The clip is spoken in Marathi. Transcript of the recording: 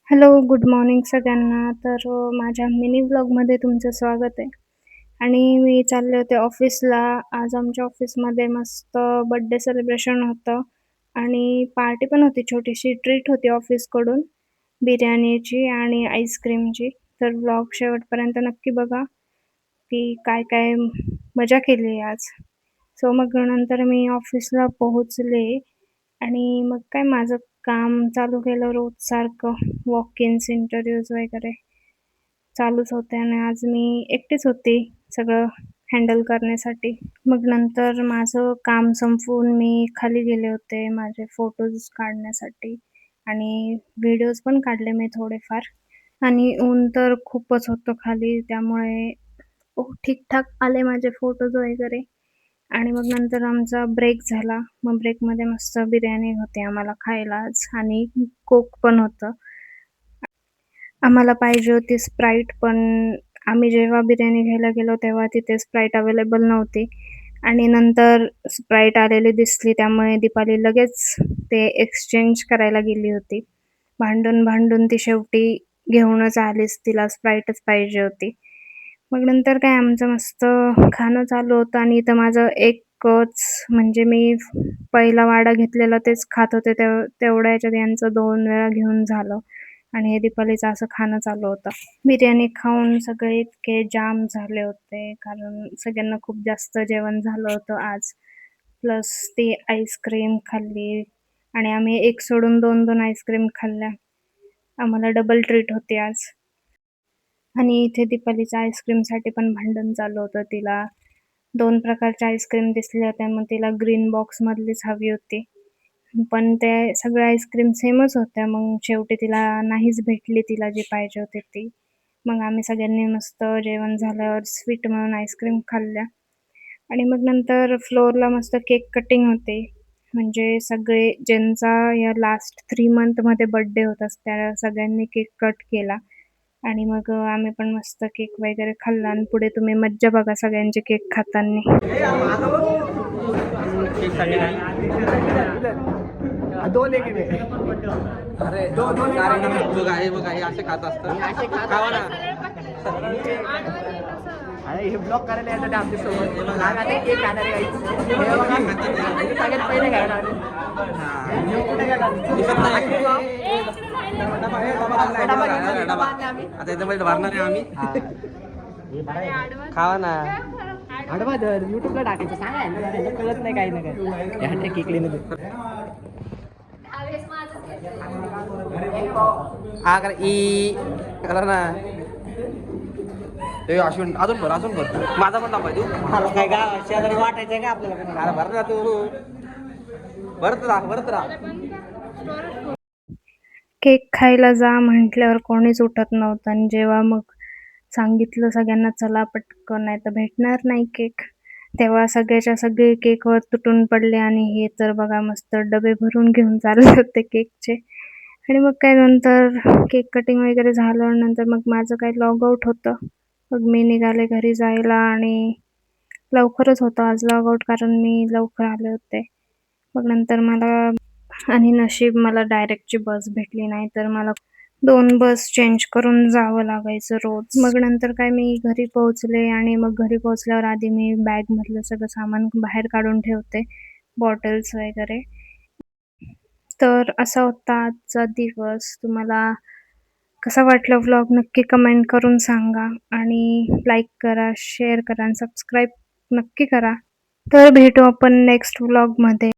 हॅलो, गुड मॉर्निंग सगळ्यांना. तर माझ्या मिनी व्लॉगमध्ये तुमचं स्वागत आहे. आणि मी चालले होते ऑफिसला. आज आमच्या ऑफिसमध्ये मस्त बर्थडे सेलिब्रेशन होतं आणि पार्टी पण होती, छोटीशी ट्रीट होती ऑफिसकडून, बिर्याणीची आणि आईस्क्रीमची. तर व्लॉग शेवटपर्यंत नक्की बघा, की काय-काय मजा केली आज. सो मग नंतर मी ऑफिसला पोहोचले आणि मग काय माझं काम चालू केलं रोजसारखं. वॉक इन्स, इंटरव्ह्यूज वगैरे चालूच होते आणि आज मी एकटीच होती सगळं हँडल करण्यासाठी. मग नंतर माझं काम संपवून मी खाली गेले होते माझे फोटोज काढण्यासाठी आणि व्हिडिओज पण काढले मी थोडेफार. आणि ऊन तर खूपच होतं खाली, त्यामुळे ठीक-ठाक आले माझे फोटोज वगैरे. आणि मग नंतर आमचा ब्रेक झाला. मग ब्रेकमध्ये मस्त बिर्याणी होती आम्हाला खायला आज आणि कोक पण होतं. आम्हाला पाहिजे होती स्प्राईट, पण आम्ही जेव्हा बिर्याणी घ्यायला गेलो तेव्हा तिथे स्प्राईट अवेलेबल नव्हती आणि नंतर स्प्राईट आलेली दिसली, त्यामुळे दीपाली लगेच ते एक्सचेंज करायला गेली होती. भांडून-भांडून ती शेवटी घेऊनच आलीच, तिला स्प्राईटच पाहिजे होती. मग नंतर काय आमचं मस्त खाणं चालू होतं आणि इथं माझं एकच म्हणजे मी पहिला वाडा घेतलेला तेच खात होते, तेवढ्या ह्याच्यात यांचं 2 वेळा घेऊन झालं आणि हे दीपालीचं असं खाणं चालू होतं. बिर्याणी खाऊन सगळे इतके जाम झाले होते, कारण सगळ्यांना खूप जास्त जेवण झालं होतं आज. प्लस ती आईस्क्रीम खाल्ली आणि आम्ही एक सोडून 2-2 आईस्क्रीम खाल्ल्या. आम्हाला डबल ट्रीट होती आज. आणि इथे दीपालीच्या आईस्क्रीमसाठी पण भांडण चालू होतं. तिला 2 प्रकारच्या आईस्क्रीम दिसल्या होत्या, मग तिला ग्रीन बॉक्समधलीच हवी होती. पण ते सगळ्या आईस्क्रीम सेमच होत्या. मग शेवटी तिला नाहीच भेटली तिला जी पाहिजे होती ती. मग आम्ही सगळ्यांनी मस्त जेवण झाल्यावर स्वीट म्हणून आईस्क्रीम खाल्ल्या आणि मग नंतर फ्लोअरला मस्त केक कटिंग होते. म्हणजे सगळे ज्यांचा या लास्ट 3 मंथमध्ये बर्थडे होता, त्या सगळ्यांनी केक कट केला आणि मग आम्ही पण मस्त केक वगैरे खाल्ला आणि पुढे तुम्ही मज्जा बघा सगळ्यांचे केक खाताना. दो लेके दे. अरे दो बघा हे बघा हे असे खात असतं. खावा ना. अरे हे ब्लॉक करायला येतात आमच्या सोबत. आता एक खाणार आहे. हे बघा सगळ्यात पहिले घ्यायला आले. आता इथे पहिले भरणार आहे आम्ही. खावा ना. आडवा धर युट्यूबला टाकायचं सांगा कळत नाही काही ना काय ह्या केकले हा कर ई करा ना ते अश्विन अजून भर माझा पण टाकाय तू काय का शेजारी वाटायचंय का आपल्याला अरे भर ना तू भरत राहा. केक खायला जा म्हटल्यावर कोणीच उठत नव्हतं आणि जेव्हा मग सांगितलं सगळ्यांना चला पटकन नाही तर भेटणार नाही केक, तेव्हा सगळेच्या सगळे केकवर तुटून पडले आणि हे तर बघा मस्त डबे भरून घेऊन चालले होते केकचे. आणि मग काय नंतर केक कटिंग वगैरे झालं, नंतर मग माझं काय लॉग आउट होतं. मग मी निघाले घरी जायला आणि लवकरच होतं आज लॉग आउट, कारण मी लवकर आले होते. मग नंतर मला आणि नशीब मला डायरेक्टची बस भेटली नाही, तर मला 2 बस चेंज करून जावं लागायचं रोज. मग नंतर काय मी घरी पोहोचले आणि मग घरी पोहोचल्यावर आधी मी बॅगमधलं सगळं सामान बाहेर काढून ठेवते, बॉटल्स वगैरे. तर असा होता आजचा दिवस. तुम्हाला कसा वाटला व्लॉग नक्की कमेंट करून सांगा आणि लाईक करा, शेअर करा आणि सबस्क्राईब नक्की करा. तर भेटू आपण नेक्स्ट व्लॉगमध्ये.